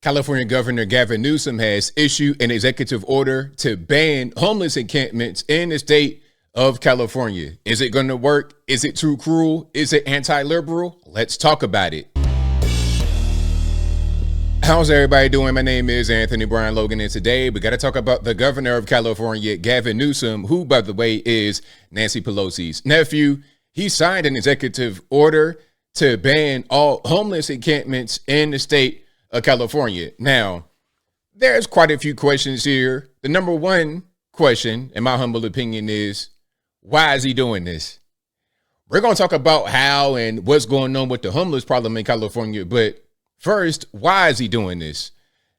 California Governor Gavin Newsom has issued an executive order to ban homeless encampments in the state of California. Is it going to work? Is it too cruel? Is it anti-liberal? Let's talk about it. How's everybody doing? My name is Anthony Brian Logan, and today we got to talk about the governor of California, Gavin Newsom, who, by the way, is Nancy Pelosi's nephew. He signed an executive order to ban all homeless encampments in the state of California. Now, there's quite a few questions here. The number one question, in my humble opinion, is why is he doing this? We're going to talk about how and what's going on with the homeless problem in California, but first, why is he doing this?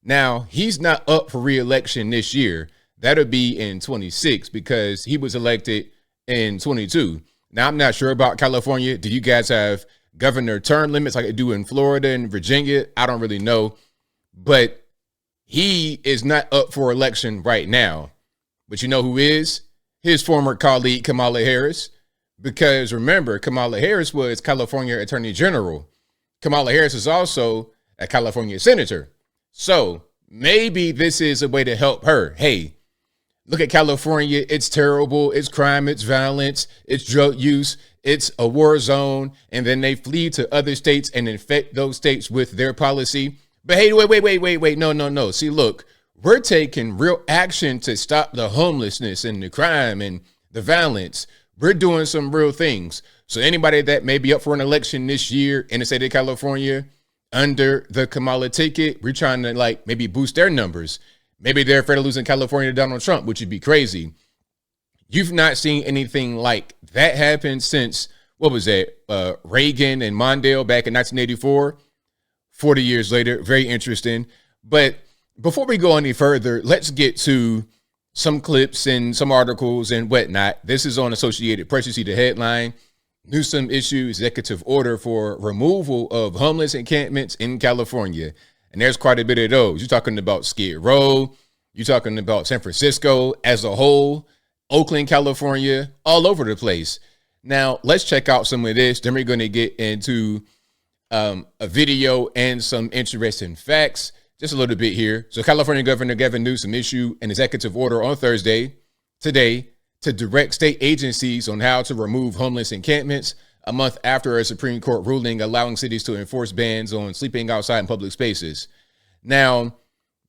Now, he's not up for re-election this year. That'll be in 26 because he was elected in 22. Now, I'm not sure about California. Do you guys have governor term limits like they do in Florida and Virginia? I don't really know, but he is not up for election right now. But you know who is? His former colleague, Kamala Harris, because remember, Kamala Harris was California Attorney General. Kamala Harris is also a California senator. So maybe this is a way to help her. Hey, look at California. It's terrible. It's crime. It's violence. It's drug use. It's a war zone. And then they flee to other states and infect those states with their policy. But hey, wait. No. See, look, we're taking real action to stop the homelessness and the crime and the violence. We're doing some real things. So anybody that may be up for an election this year in the state of California under the Kamala ticket, we're trying to maybe boost their numbers. Maybe they're afraid of losing California to Donald Trump, which would be crazy. You've not seen anything like that happen since, what was that, Reagan and Mondale back in 1984, 40 years later. Very interesting. But before we go any further, let's get to some clips and some articles and whatnot. This is on Associated Press. You see the headline: Newsom issues executive order for removal of homeless encampments in California. And there's quite a bit of those. You're talking about Skid Row. You're talking about San Francisco as a whole, Oakland, California, all over the place. Now, let's check out some of this. Then we're going to get into a video and some interesting facts. Just a little bit here. So California Governor Gavin Newsom issued an executive order on Thursday, today, to direct state agencies on how to remove homeless encampments a month after a Supreme Court ruling allowing cities to enforce bans on sleeping outside in public spaces. Now,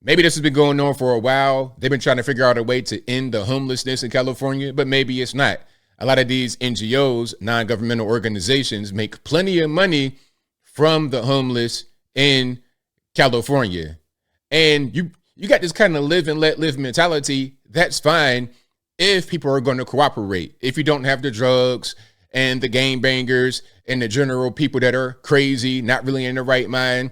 maybe this has been going on for a while. They've been trying to figure out a way to end the homelessness in California, but maybe it's not. A lot of these NGOs, non-governmental organizations, make plenty of money from the homeless in California. And you got this kind of live and let live mentality. That's fine if people are going to cooperate. If you don't have the drugs and the gangbangers and the general people that are crazy, not really in the right mind,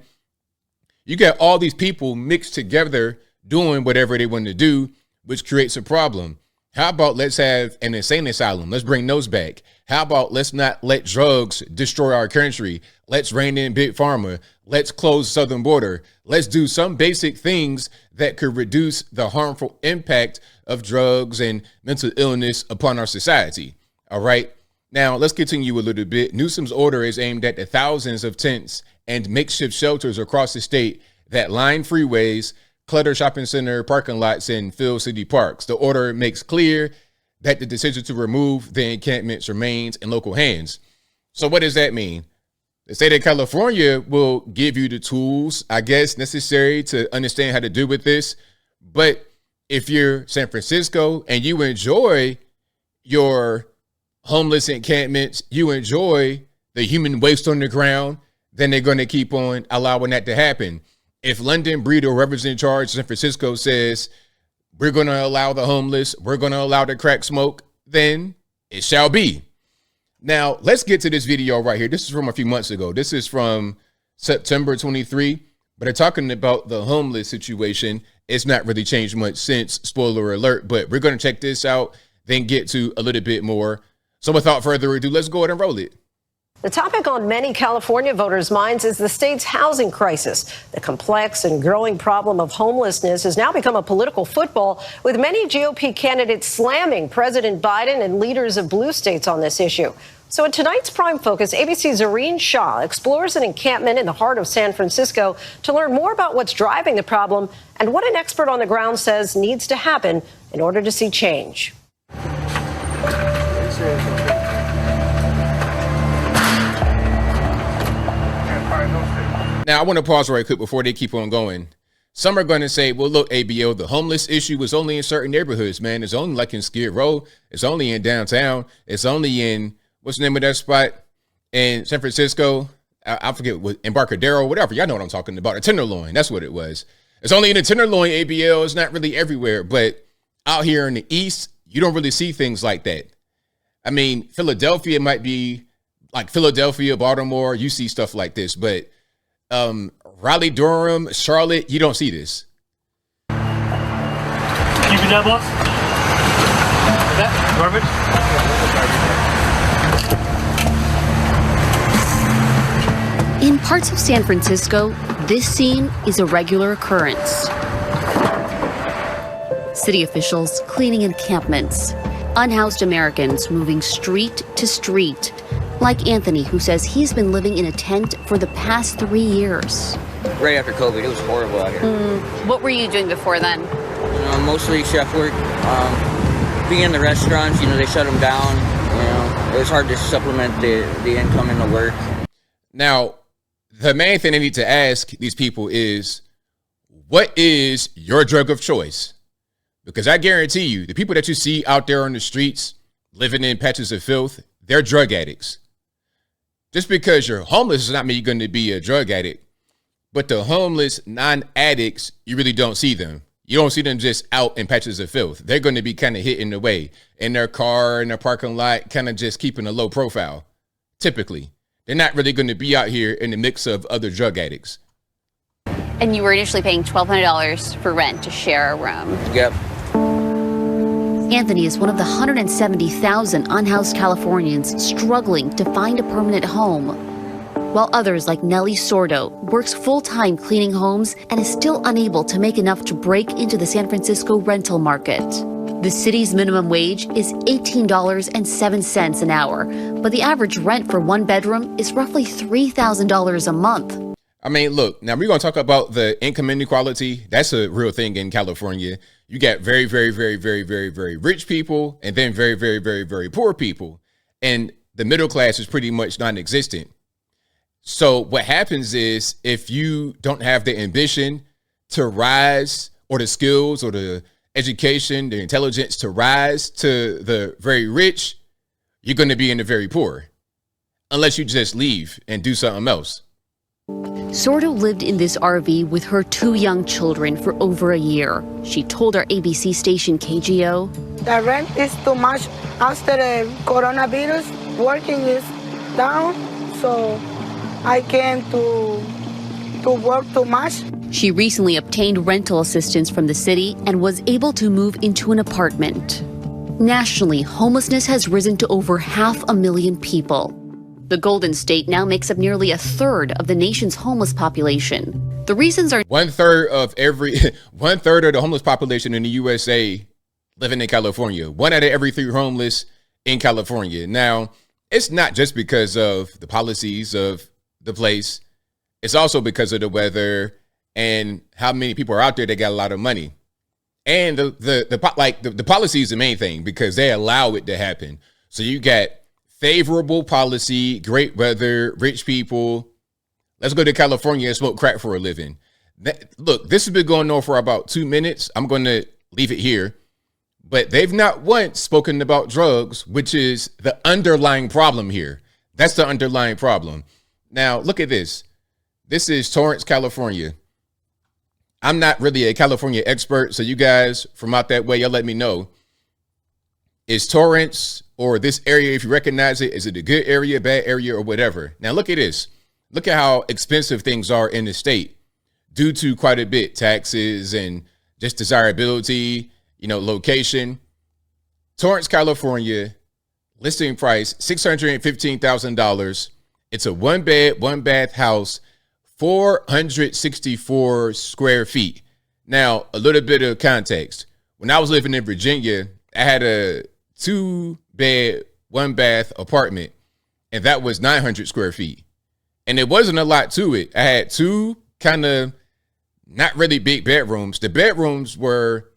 you got all these people mixed together doing whatever they want to do, which creates a problem. How about let's have an insane asylum? Let's bring those back. How about let's not let drugs destroy our country? Let's rein in Big Pharma. Let's close the southern border. Let's do some basic things that could reduce the harmful impact of drugs and mental illness upon our society. All right. Now, let's continue a little bit. Newsom's order is aimed at the thousands of tents and makeshift shelters across the state that line freeways, clutter shopping center parking lots, and fill city parks. The order makes clear that the decision to remove the encampments remains in local hands. So what does that mean? The state of California will give you the tools, I guess, necessary to understand how to deal with this. But if you're San Francisco and you enjoy your homeless encampments, you enjoy the human waste on the ground, then they're going to keep on allowing that to happen. If London Breed or whoever's in charge, San Francisco, says we're going to allow the homeless, we're going to allow the crack smoke, then it shall be. Now, let's get to this video right here. This is from a few months ago. This is from September 23, but they're talking about the homeless situation. It's not really changed much since, spoiler alert, but we're going to check this out, then get to a little bit more. So without further ado, let's go ahead and roll it. The topic on many California voters' minds is the state's housing crisis. The complex and growing problem of homelessness has now become a political football, with many GOP candidates slamming President Biden and leaders of blue states on this issue. So in tonight's Prime Focus, ABC's Zareen Shah explores an encampment in the heart of San Francisco to learn more about what's driving the problem and what an expert on the ground says needs to happen in order to see change. Now, I want to pause right quick before they keep on going. Some are going to say, well, look, ABO, the homeless issue was only in certain neighborhoods, man. It's only like in Skid Row. It's only in downtown. It's only in, what's the name of that spot in San Francisco? I forget, what, Embarcadero, whatever. Y'all know what I'm talking about. A Tenderloin. That's what it was. It's only in the Tenderloin, ABL. It's not really everywhere. But out here in the East, you don't really see things like that. I mean, Philadelphia might be like Philadelphia, Baltimore. You see stuff like this. But Raleigh, Durham, Charlotte, you don't see this. Keep it down, boss. Is that garbage? In parts of San Francisco, this scene is a regular occurrence. City officials cleaning encampments, unhoused Americans moving street to street, like Anthony, who says he's been living in a tent for the past 3 years. Right after COVID, it was horrible out here. What were you doing before then? Mostly chef work. Being in the restaurants, they shut them down. It was hard to supplement the income and the work. Now, the main thing I need to ask these people is, what is your drug of choice? Because I guarantee you, the people that you see out there on the streets, living in patches of filth, they're drug addicts. Just because you're homeless does not mean you're going to be a drug addict. But the homeless non-addicts, you really don't see them. You don't see them just out in patches of filth. They're going to be kind of hitting the way in their car, in their parking lot, kind of just keeping a low profile. Typically, they're not really going to be out here in the mix of other drug addicts. And you were initially paying $1,200 for rent to share a room. Yep. Anthony is one of the 170,000 unhoused Californians struggling to find a permanent home, while others like Nellie Sordo works full-time cleaning homes and is still unable to make enough to break into the San Francisco rental market. The city's minimum wage is $18.07 an hour, but the average rent for one bedroom is roughly $3,000 a month. I mean, look, now we're going to talk about the income inequality. That's a real thing in California. You got very, very, very, very, very, very rich people and then very, very, very, very poor people. And the middle class is pretty much non-existent. So what happens is if you don't have the ambition to rise or the skills or the education, the intelligence to rise to the very rich, you're going to be in the very poor unless you just leave and do something else. Sordo lived in this RV with her 2 young children for over a year. She told our ABC station KGO, "The rent is too much after the coronavirus. Working is down, so I can't to work too much." she recently obtained rental assistance from the city and was able to move into an apartment. Nationally, homelessness has risen to over 500,000 people. The Golden State now makes up nearly a third of the nation's homeless population. The reasons are one third of the homeless population in the USA living in California. 1 out of every 3 homeless in California. Now, it's not just because of the policies of the place. It's also because of the weather and how many people are out there that got a lot of money. And the policy is the main thing because they allow it to happen. So you got favorable policy, great weather, rich people. Let's go to California and smoke crack for a living. Look, this has been going on for about 2 minutes. I'm going to leave it here. But they've not once spoken about drugs, which is the underlying problem here. That's the underlying problem. Now, look at this. This is Torrance, California. I'm not really a California expert, so you guys from out that way, y'all let me know. Is Torrance or this area, if you recognize it, is it a good area, bad area, or whatever? Now, look at this. Look at how expensive things are in the state due to quite a bit, taxes and just desirability, location. Torrance, California, listing price, $615,000. It's a 1-bed, 1-bath house, 464 square feet. Now, a little bit of context. When I was living in Virginia, I had a 2-bed, 1-bath apartment. and that was 900 square feet. And it wasn't a lot to it. I had two kind of not really big bedrooms. The bedrooms were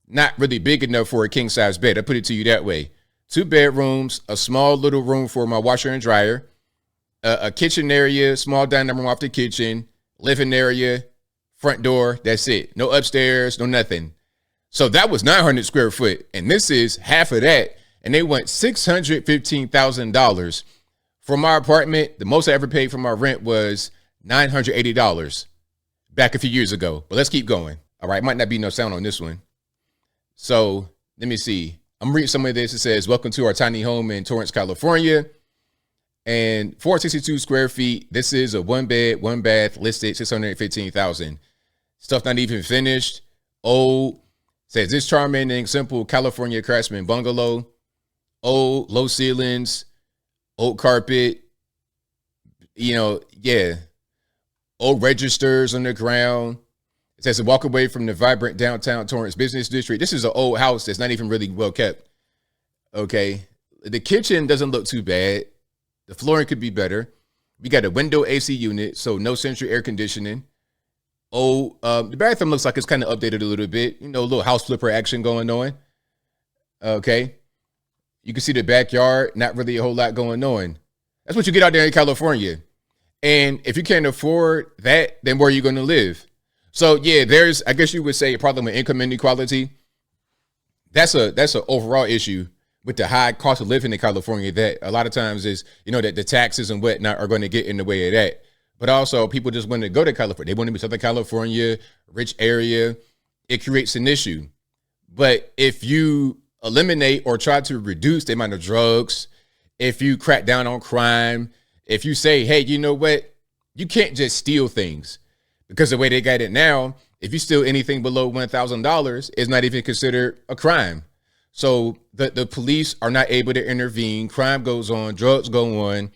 not really big enough for a king size bed. I put it to you that way. 2 bedrooms, a small little room for my washer and dryer, a kitchen area, small dining room off the kitchen, living area, front door. That's it. No upstairs, no nothing. So that was 900 square foot. And this is half of that. And they went $615,000 for my apartment. The most I ever paid for my rent was $980 back a few years ago. But let's keep going. All right. Might not be no sound on this one. So let me see. I'm reading some of this. It says, welcome to our tiny home in Torrance, California. And 462 square feet. This is a 1 bed, 1 bath, listed $615,000. Stuff not even finished. Old. Says this charming and simple California craftsman bungalow. Old, low ceilings, old carpet. You know, yeah. Old registers on the ground. It says to walk away from the vibrant downtown Torrance business district. This is an old house that's not even really well kept. Okay. The kitchen doesn't look too bad. The flooring could be better. We got a window AC unit, so no central air conditioning. Oh, the bathroom looks like it's kind of updated a little bit. You know, a little house flipper action going on. Okay. You can see the backyard, not really a whole lot going on. That's what you get out there in California. And if you can't afford that, then where are you going to live? So yeah, there's, I guess you would say, a problem with income inequality. That's an overall issue with the high cost of living in California that a lot of times is, you know, that the taxes and whatnot are going to get in the way of that. But also people just want to go to California. They want to be Southern California, rich area. It creates an issue. But if you eliminate or try to reduce the amount of drugs, if you crack down on crime, if you say, hey, you know what? You can't just steal things. Because the way they got it now, if you steal anything below $1,000, it's not even considered a crime. So the police are not able to intervene. Crime goes on, drugs go on.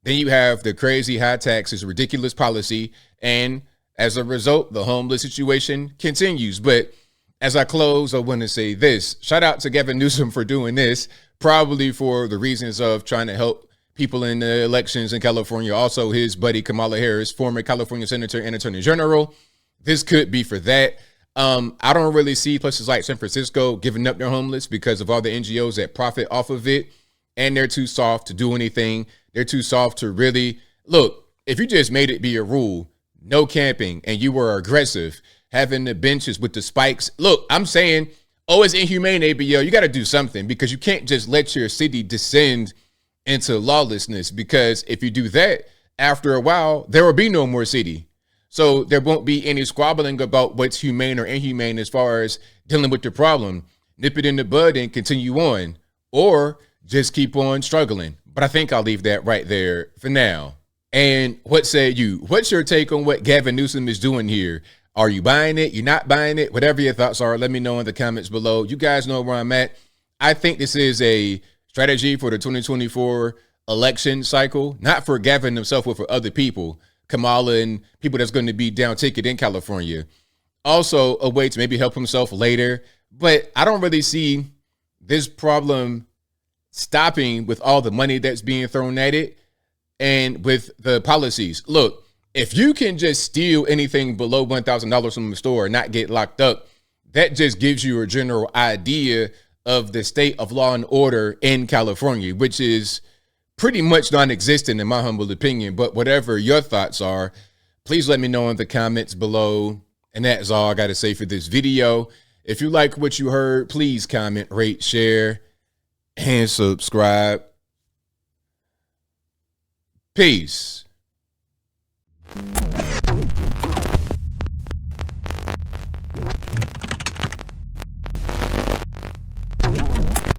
Then you have the crazy high taxes, ridiculous policy. And as a result, the homeless situation continues. But as I close, I want to say this. Shout out to Gavin Newsom for doing this, probably for the reasons of trying to help people in the elections in California. Also, his buddy Kamala Harris, former California Senator and Attorney General. This could be for that. I don't really see places like San Francisco giving up their homeless because of all the NGOs that profit off of it. And they're too soft to do anything. They're too soft to really look. If you just made it be a rule, no camping, and you were aggressive, having the benches with the spikes. Look, I'm saying, oh, it's inhumane, ABO. You got to do something because you can't just let your city descend into lawlessness, because if you do that, after a while, there will be no more city. So there won't be any squabbling about what's humane or inhumane as far as dealing with the problem. Nip it in the bud and continue on, or just keep on struggling. But I think I'll leave that right there for now. And what say you? What's your take on what Gavin Newsom is doing here? Are you buying it? You're not buying it? Whatever your thoughts are, let me know in the comments below. You guys know where I'm at. I think this is a strategy for the 2024 election cycle, not for Gavin himself, but for other people, Kamala and people that's going to be down ticket in California. Also a way to maybe help himself later. But I don't really see this problem stopping with all the money that's being thrown at it and with the policies. Look, if you can just steal anything below $1,000 from the store and not get locked up, that just gives you a general idea of the state of law and order in California, which is pretty much non-existent in my humble opinion. But whatever your thoughts are, please let me know in the comments below. And that's all I got to say for this video. If you like what you heard, please comment, rate, share, and subscribe. Peace.